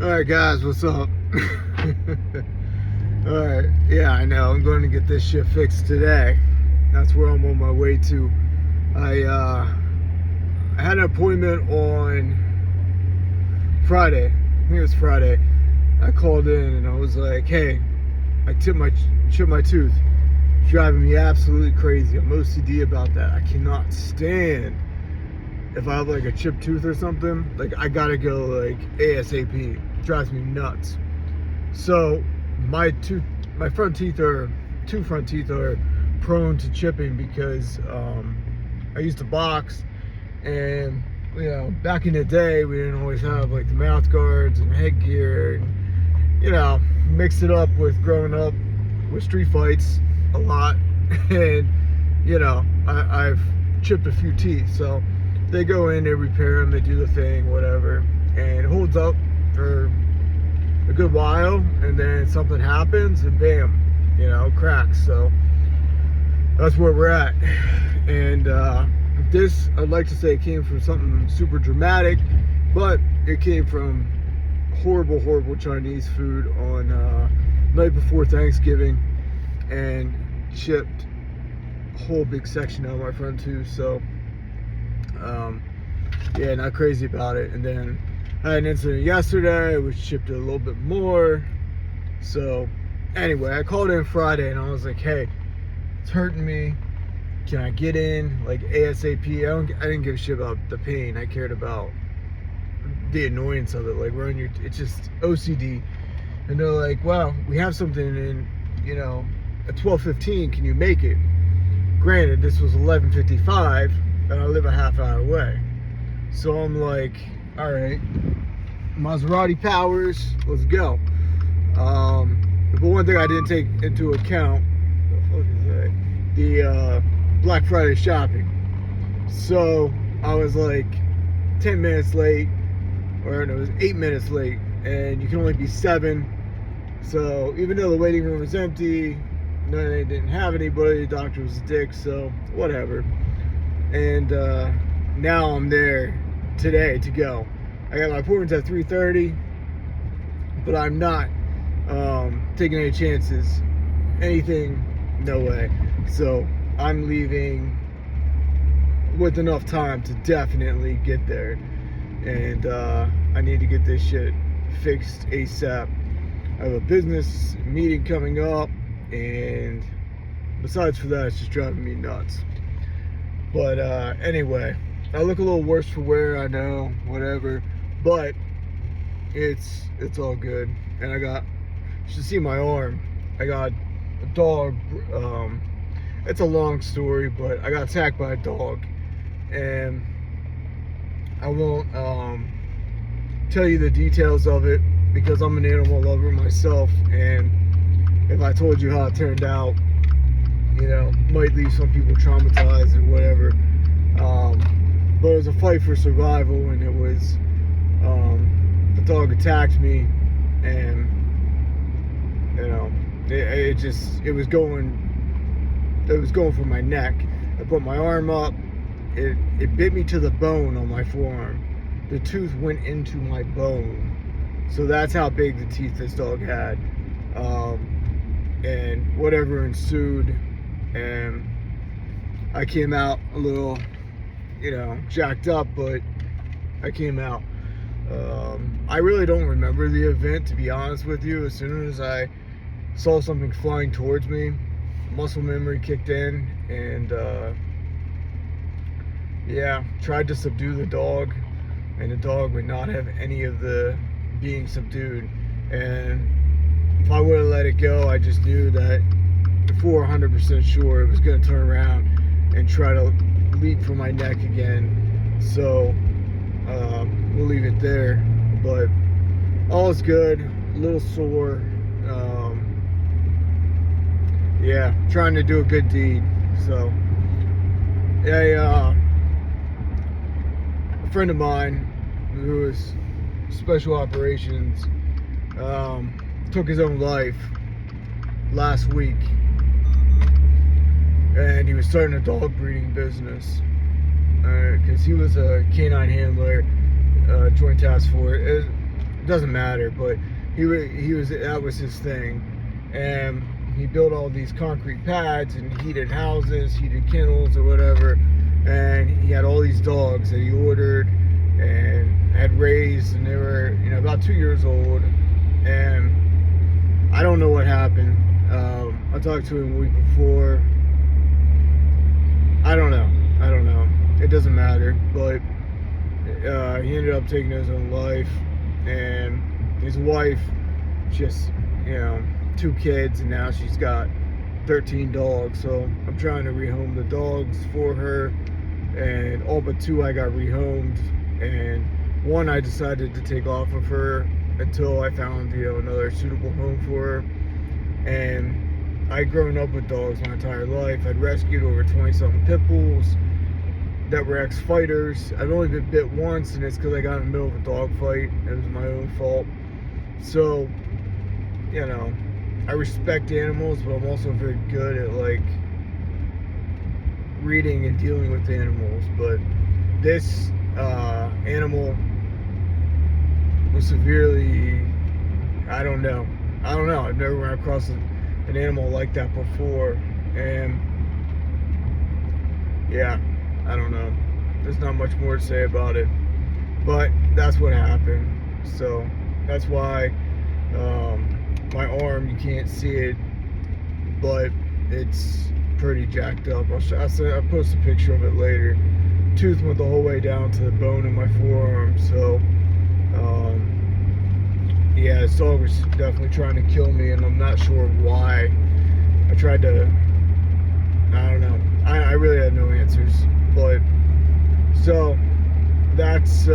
Alright guys, what's up? Alright, yeah, I know. I'm going to get this shit fixed today. That's where I'm on my way to. I had an appointment on Friday. I think it was Friday. I called in and I was like, hey, I chipped my tooth. It's driving me absolutely crazy. I'm OCD about that. I cannot stand if I have like a chipped tooth or something, like I gotta go like ASAP. It drives me nuts. So my front teeth are two front teeth are prone to chipping because I used to box, and back in the day we didn't always have like the mouth guards and headgear, and mixed it up with growing up with street fights a lot, and I've chipped a few teeth. So they go in, they repair them, they do the thing, whatever, and it holds up for a good while, and then something happens, and bam, cracks. So that's where we're at. And this, I'd like to say, it came from something super dramatic, but it came from horrible, horrible Chinese food on night before Thanksgiving, and chipped a whole big section out of my front tooth. So yeah, not crazy about it. And then I had an incident yesterday which chipped it a little bit more. So anyway, I called in Friday and I was like, hey, it's hurting me. Can I get in like ASAP? I didn't give a shit about the pain. I cared about the annoyance of it. Like, it's just OCD. And they're like, well, we have something in, at 12:15. Can you make it? Granted, this was 11:55. And I live a half hour away. So I'm like, all right, Maserati powers, let's go. But one thing I didn't take into account, what the fuck is that? The Black Friday shopping. So I was like 10 minutes late, or no, it was 8 minutes late, and you can only be 7. So even though the waiting room was empty, no, they didn't have anybody, the doctor was a dick, so whatever. And now I'm there today to go. I got my appointments at 3:30, but I'm not taking any chances. Anything, no way. So I'm leaving with enough time to definitely get there. And I need to get this shit fixed ASAP. I have a business meeting coming up, and besides for that, it's just driving me nuts. But anyway, I look a little worse for wear, I know, whatever, but it's all good. And you should see my arm. I got a dog. It's a long story, but I got attacked by a dog, and I won't tell you the details of it because I'm an animal lover myself, and if I told you how it turned out, might leave some people traumatized or whatever. But it was a fight for survival, and it was the dog attacked me, and it was going for my neck. I put my arm up, it bit me to the bone on my forearm. The tooth went into my bone, so that's how big the teeth this dog had. And whatever ensued, and I came out a little, jacked up, but I came out. I really don't remember the event, to be honest with you. As soon as I saw something flying towards me, muscle memory kicked in, and tried to subdue the dog, and the dog would not have any of the being subdued. And if I would have let it go, I just knew that before 100% sure it was going to turn around and try to leap for my neck again. So we'll leave it there, but all is good. A little sore. Trying to do a good deed. So a friend of mine who is special operations took his own life last week, and he was starting a dog breeding business because he was a canine handler, joint task force. doesn't matter, but he was that was his thing. And he built all these concrete pads and heated houses, heated kennels or whatever, and he had all these dogs that he ordered and had raised, and they were, you know, about 2 years old. And I don't know what happened. I talked to him a week before. I don't know. It doesn't matter. But he ended up taking his own life, and his wife just, you know, 2 kids, and now she's got 13 dogs. So I'm trying to rehome the dogs for her, and all but 2 I got rehomed, and 1 I decided to take off of her until I found, you know, another suitable home for her. And I'd grown up with dogs my entire life. I'd rescued over 20-something pit bulls that were ex-fighters. I've only been bit once, and it's because I got in the middle of a dog fight. It was my own fault. So, you know, I respect animals, but I'm also very good at, like, reading and dealing with animals. But this animal was severely, I don't know. I've never run across an animal like that before, and yeah, I don't know. There's not much more to say about it, but that's what happened. So that's why my arm, you can't see it, but it's pretty jacked up. I'll post a picture of it later. Tooth went the whole way down to the bone in my forearm. So yeah, this dog was definitely trying to kill me, and I'm not sure why. I tried to, I don't know. I really had no answers. But, so, that's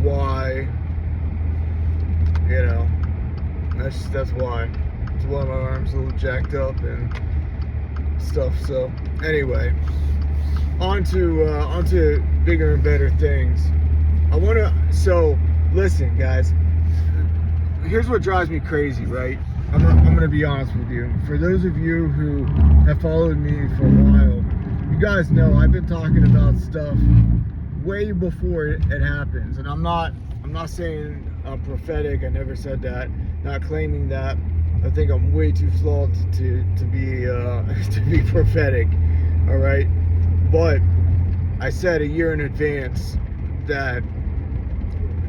why, you know, that's why. That's why my arm's a little jacked up and stuff. So, anyway, on to bigger and better things. So, listen, guys. Here's what drives me crazy, right? I'm gonna be honest with you. For those of you who have followed me for a while, you guys know I've been talking about stuff way before it happens. And I'm not saying I'm prophetic. I never said that. Not claiming that. I think I'm way too flawed to be to be prophetic. All right, but I said a year in advance that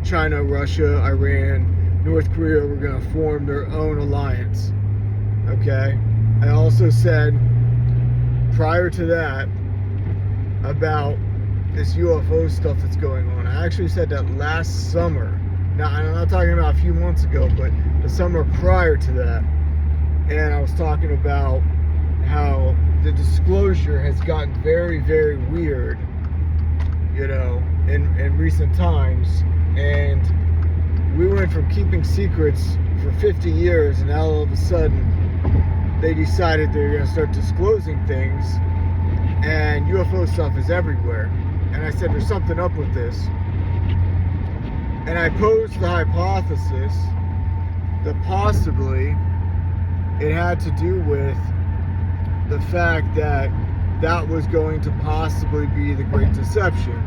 China, Russia, Iran, North Korea were going to form their own alliance. Okay? I also said prior to that about this UFO stuff that's going on. I actually said that last summer. Now, I'm not talking about a few months ago, but the summer prior to that. And I was talking about how the disclosure has gotten very, very weird, you know, in recent times. And we went from keeping secrets for 50 years, and now all of a sudden they decided they're going to start disclosing things, and UFO stuff is everywhere. And I said there's something up with this. And I posed the hypothesis that possibly it had to do with the fact that that was going to possibly be the Great Deception.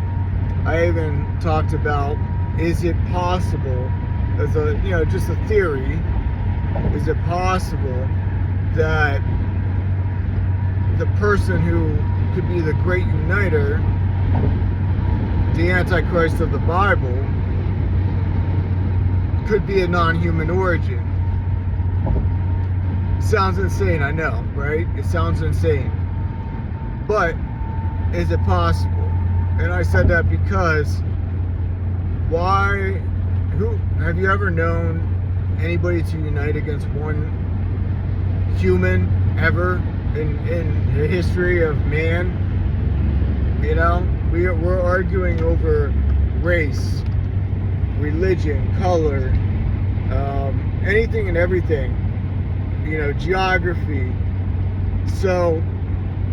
I even talked about, is it possible, as a, you know, just a theory, is it possible that the person who could be the great uniter, the Antichrist of the Bible, could be a non-human origin? Sounds insane, I know, right? It sounds insane. But is it possible? And I said that because have you ever known anybody to unite against one human ever in the history of man? You know, we're arguing over race, religion, color, anything and everything, you know, geography. So,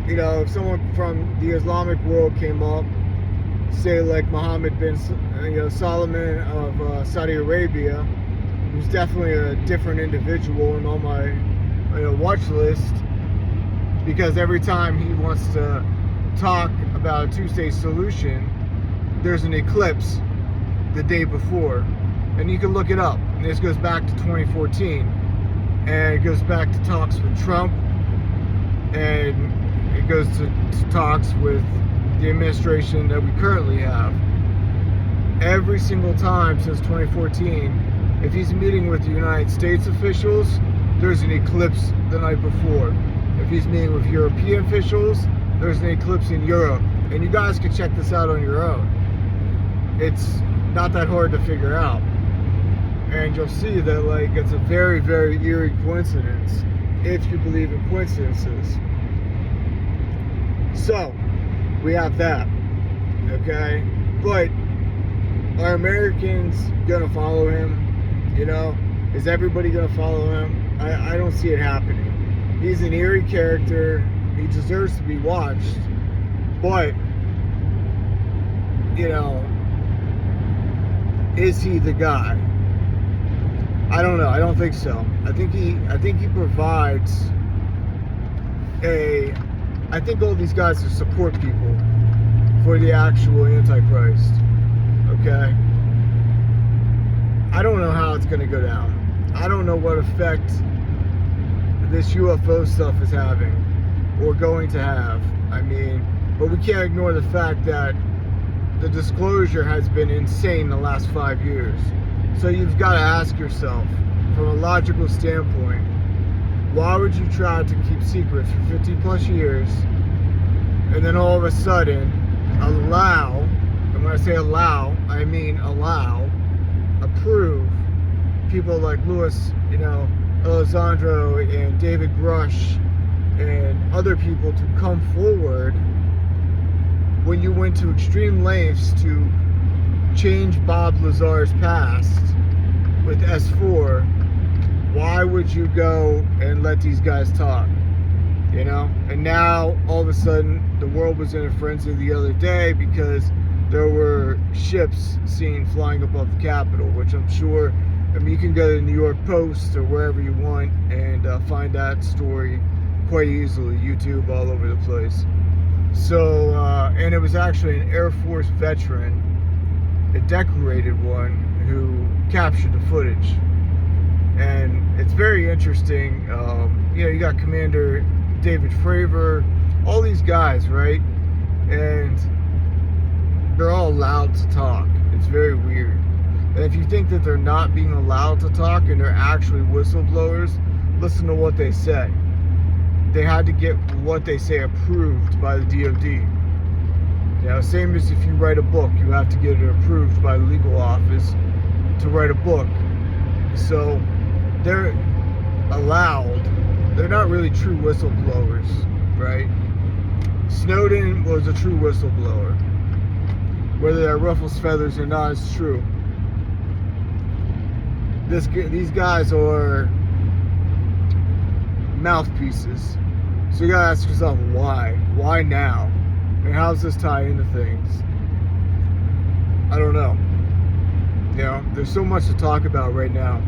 you know, if someone from the Islamic world came up, say like Mohammed bin Salman of Saudi Arabia, who's definitely a different individual and on my watch list, because every time he wants to talk about a two-state solution, there's an eclipse the day before. And you can look it up. And this goes back to 2014. And it goes back to talks with Trump. And it goes to talks with the administration that we currently have. Every single time since 2014, if he's meeting with the United States officials, there's an eclipse the night before. If he's meeting with European officials, there's an eclipse in Europe. And you guys can check this out on your own. It's not that hard to figure out. And you'll see that, like, it's a very, very eerie coincidence, if you believe in coincidences. So, we have that, okay? But are Americans gonna follow him? You know, is everybody gonna follow him? I don't see it happening. He's an eerie character. He deserves to be watched. But, you know, is he the guy? I don't know. I don't think so. I think he provides a. I think all these guys are support people for the actual Antichrist. Okay. I don't know how it's going to go down. I don't know what effect this UFO stuff is having or going to have. I mean, but we can't ignore the fact that the disclosure has been insane the last 5 years. So you've got to ask yourself, from a logical standpoint, why would you try to keep secrets for 50 plus years and then all of a sudden allow, and when I say allow, I mean approve people like Louis, Alessandro and David Grush and other people to come forward when you went to extreme lengths to change Bob Lazar's past with S4? Why would you go and let these guys talk? And now all of a sudden the world was in a frenzy the other day because there were ships seen flying above the Capitol, which I'm sure, you can go to the New York Post or wherever you want and find that story quite easily. YouTube, all over the place. So, and it was actually an Air Force veteran, a decorated one, who captured the footage. And it's very interesting. You got Commander David Fravor, all these guys, right? And they're all allowed to talk. It's very weird. And if you think that they're not being allowed to talk and they're actually whistleblowers, listen to what they say. They had to get what they say approved by the DOD. Same as if you write a book, you have to get it approved by the legal office to write a book. So they're allowed. They're not really true whistleblowers, right? Snowden was a true whistleblower. Whether that ruffles feathers or not is true. These guys are mouthpieces. So you gotta ask yourself, why? Why now? And how does this tie into things? I don't know. There's so much to talk about right now.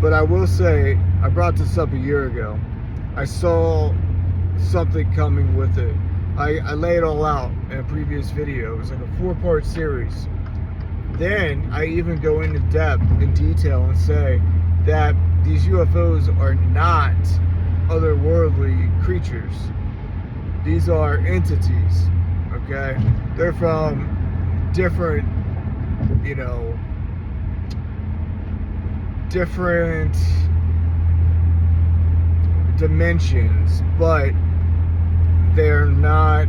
But I will say, I brought this up a year ago. I saw something coming with it. I lay it all out in a previous video. It was like a 4-part series. Then I even go into depth in detail and say that these UFOs are not otherworldly creatures. These are entities, okay? They're from different, different dimensions, but they're not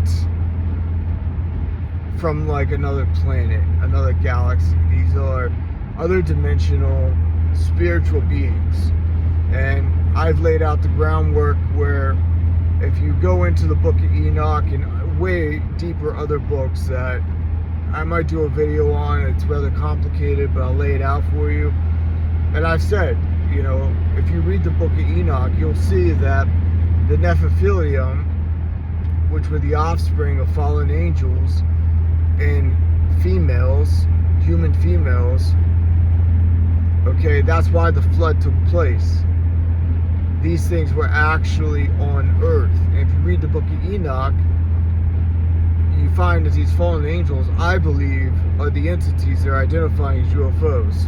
from like another planet, another galaxy. These are other dimensional spiritual beings. And I've laid out the groundwork where if you go into the Book of Enoch and way deeper other books that I might do a video on, it's rather complicated, but I'll lay it out for you. And I've said, if you read the Book of Enoch, you'll see that the Nephilim, which were the offspring of fallen angels and females, human females, okay, that's why the flood took place. These things were actually on earth. And if you read the Book of Enoch, find that these fallen angels, I believe, are the entities they're identifying as UFOs.